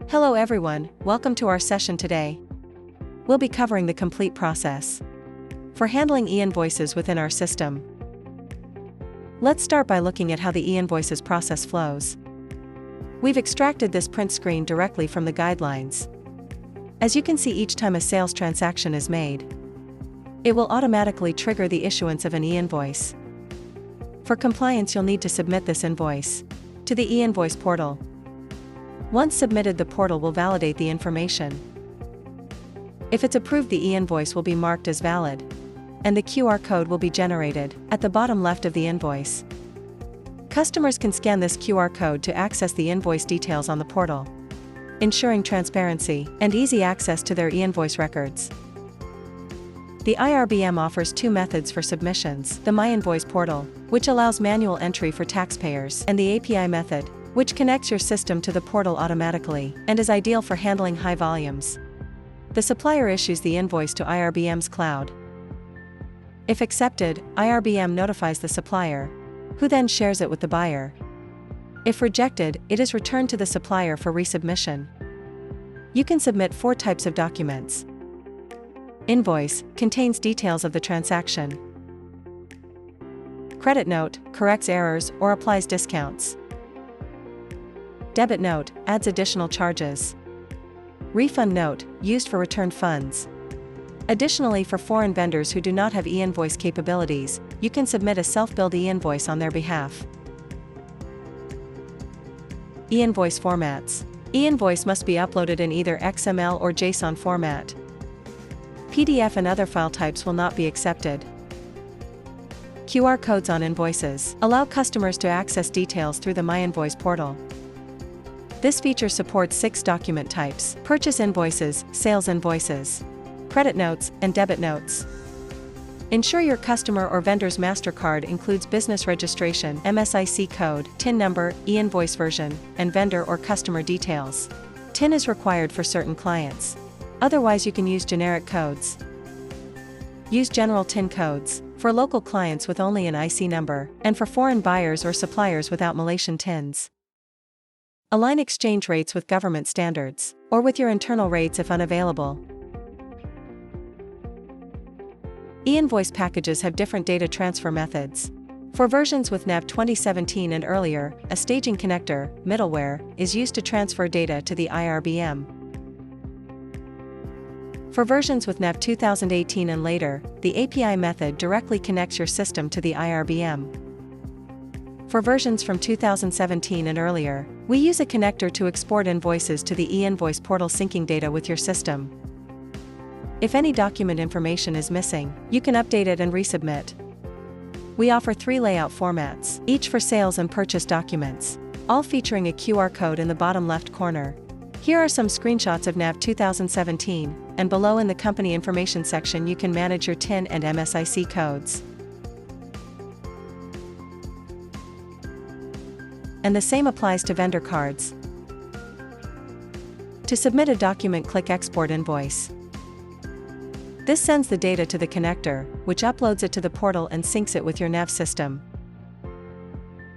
Hello everyone, welcome to our session today. We'll be covering the complete process for handling e-invoices within our system. Let's start by looking at how the e-invoices process flows. We've extracted this print screen directly from the guidelines. As you can see, each time a sales transaction is made, it will automatically trigger the issuance of an e-invoice. For compliance, you'll need to submit this invoice to the E-Invoice portal. Once submitted, the portal will validate the information. If it's approved, the e-invoice will be marked as valid, and the QR code will be generated at the bottom left of the invoice. Customers can scan this QR code to access the invoice details on the portal, ensuring transparency and easy access to their e-invoice records. The IRBM offers two methods for submissions: the MyInvois Portal, which allows manual entry for taxpayers, and the API method, which connects your system to the portal automatically and is ideal for handling high volumes. The supplier issues the invoice to IRBM's cloud. If accepted, IRBM notifies the supplier, who then shares it with the buyer. If rejected, it is returned to the supplier for resubmission. You can submit 4 types of documents. Invoice contains details of the transaction. Credit note corrects errors or applies discounts. Debit note adds additional charges. Refund note used for returned funds. Additionally, for foreign vendors who do not have e-invoice capabilities, you can submit a self-billed e-invoice on their behalf. E-invoice formats. E-invoice must be uploaded in either XML or JSON format. PDF and other file types will not be accepted. QR codes on invoices allow customers to access details through the MyInvois portal. This feature supports 6 document types: purchase invoices, sales invoices, credit notes, and debit notes. Ensure your customer or vendor's MasterCard includes business registration, MSIC code, TIN number, e-invoice version, and vendor or customer details. TIN is required for certain clients. Otherwise, you can use generic codes. Use general TIN codes for local clients with only an IC number, and for foreign buyers or suppliers without Malaysian TINs. Align exchange rates with government standards, or with your internal rates if unavailable. E-invoice packages have different data transfer methods. For versions with NAV 2017 and earlier, a staging connector, middleware, is used to transfer data to the IRBM. For versions with NAV 2018 and later, the API method directly connects your system to the IRBM. For versions from 2017 and earlier, we use a connector to export invoices to the E-Invoice portal, syncing data with your system. If any document information is missing, you can update it and resubmit. We offer 3 layout formats, each for sales and purchase documents, all featuring a QR code in the bottom left corner. Here are some screenshots of NAV 2017, and below in the company information section you can manage your TIN and MSIC codes. And the same applies to vendor cards. To submit a document, click Export Invoice. This sends the data to the connector, which uploads it to the portal and syncs it with your NAV system.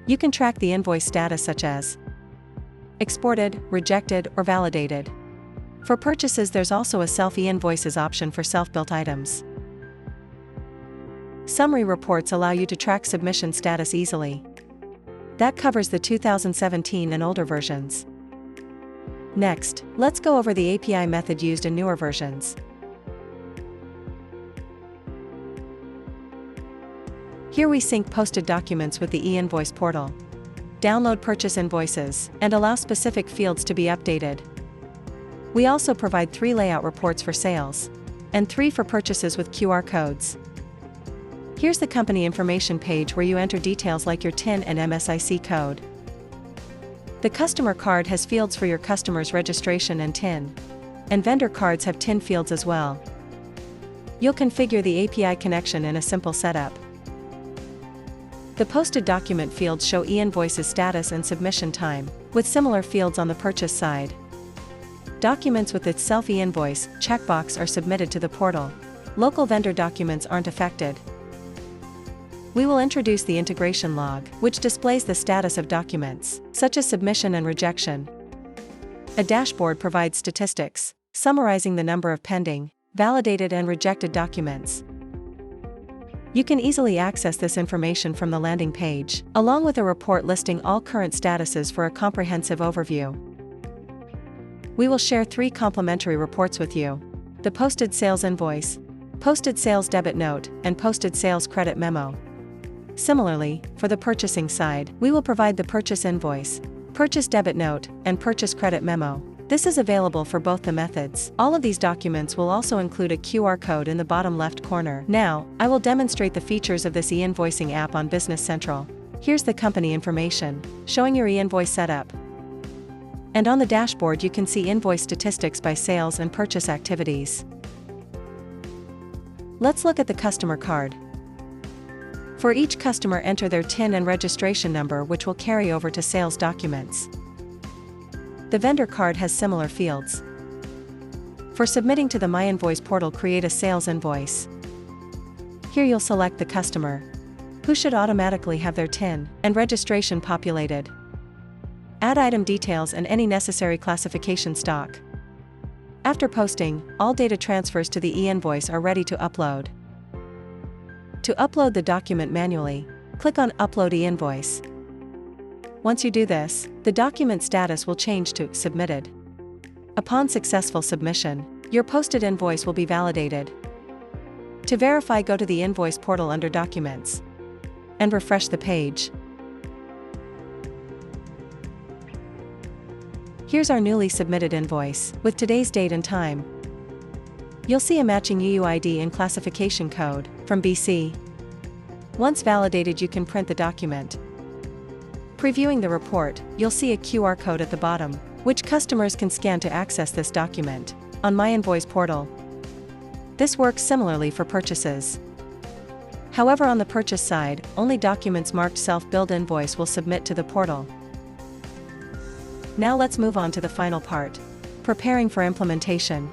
You can track the invoice status such as exported, rejected, or validated. For purchases, there's also a self e-invoices option for self-built items. Summary reports allow you to track submission status easily. That covers the 2017 and older versions. Next, let's go over the API method used in newer versions. Here we sync posted documents with the E-Invoice portal, download purchase invoices, and allow specific fields to be updated. We also provide 3 layout reports for sales, and 3 for purchases with QR codes. Here's the company information page where you enter details like your TIN and MSIC code. The customer card has fields for your customer's registration and TIN, and vendor cards have TIN fields as well. You'll configure the API connection in a simple setup. The posted document fields show e-invoices status and submission time, with similar fields on the purchase side. Documents with its self e-invoice checkbox are submitted to the portal. Local vendor documents aren't affected. We will introduce the integration log, which displays the status of documents, such as submission and rejection. A dashboard provides statistics, summarizing the number of pending, validated and rejected documents. You can easily access this information from the landing page, along with a report listing all current statuses for a comprehensive overview. We will share 3 complimentary reports with you: the posted sales invoice, posted sales debit note, and posted sales credit memo. Similarly, for the purchasing side, we will provide the purchase invoice, purchase debit note, and purchase credit memo. This is available for both the methods. All of these documents will also include a QR code in the bottom left corner. Now, I will demonstrate the features of this e-invoicing app on Business Central. Here's the company information, showing your e-invoice setup. And on the dashboard you can see invoice statistics by sales and purchase activities. Let's look at the customer card. For each customer, enter their TIN and registration number, which will carry over to sales documents. The vendor card has similar fields. For submitting to the MyInvois portal, create a sales invoice. Here you'll select the customer, who should automatically have their TIN and registration populated. Add item details and any necessary classification stock. After posting, all data transfers to the e-invoice are ready to upload. To upload the document manually, click on Upload e-invoice. Once you do this, the document status will change to Submitted. Upon successful submission, your posted invoice will be validated. To verify, go to the Invoice portal under Documents and refresh the page. Here's our newly submitted invoice, with today's date and time. You'll see a matching UUID and classification code from BC. Once validated, you can print the document. Previewing the report, you'll see a QR code at the bottom, which customers can scan to access this document on MyInvois portal. This works similarly for purchases. However, on the purchase side, only documents marked self-billed invoice will submit to the portal. Now let's move on to the final part: preparing for implementation.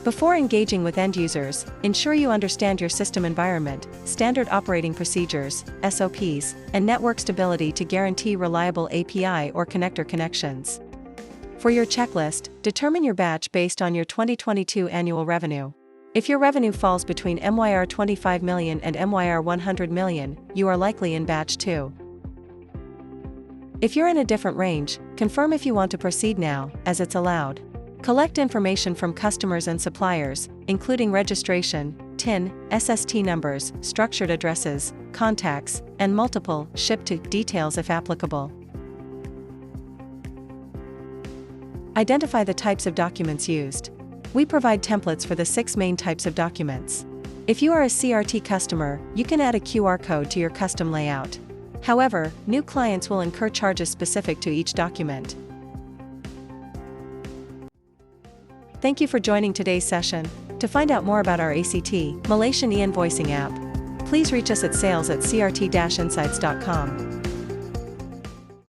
Before engaging with end users, ensure you understand your system environment, standard operating procedures, SOPs, and network stability to guarantee reliable API or connector connections. For your checklist, determine your batch based on your 2022 annual revenue. If your revenue falls between MYR 25 million and MYR 100 million, you are likely in batch 2. If you're in a different range, confirm if you want to proceed now, as it's allowed. Collect information from customers and suppliers, including registration, TIN, SST numbers, structured addresses, contacts, and multiple ship-to details if applicable. Identify the types of documents used. We provide templates for the 6 main types of documents. If you are a CRT customer, you can add a QR code to your custom layout. However, new clients will incur charges specific to each document. Thank you for joining today's session. To find out more about our ACT, Malaysian E-invoicing app, please reach us at sales@crt-insights.com.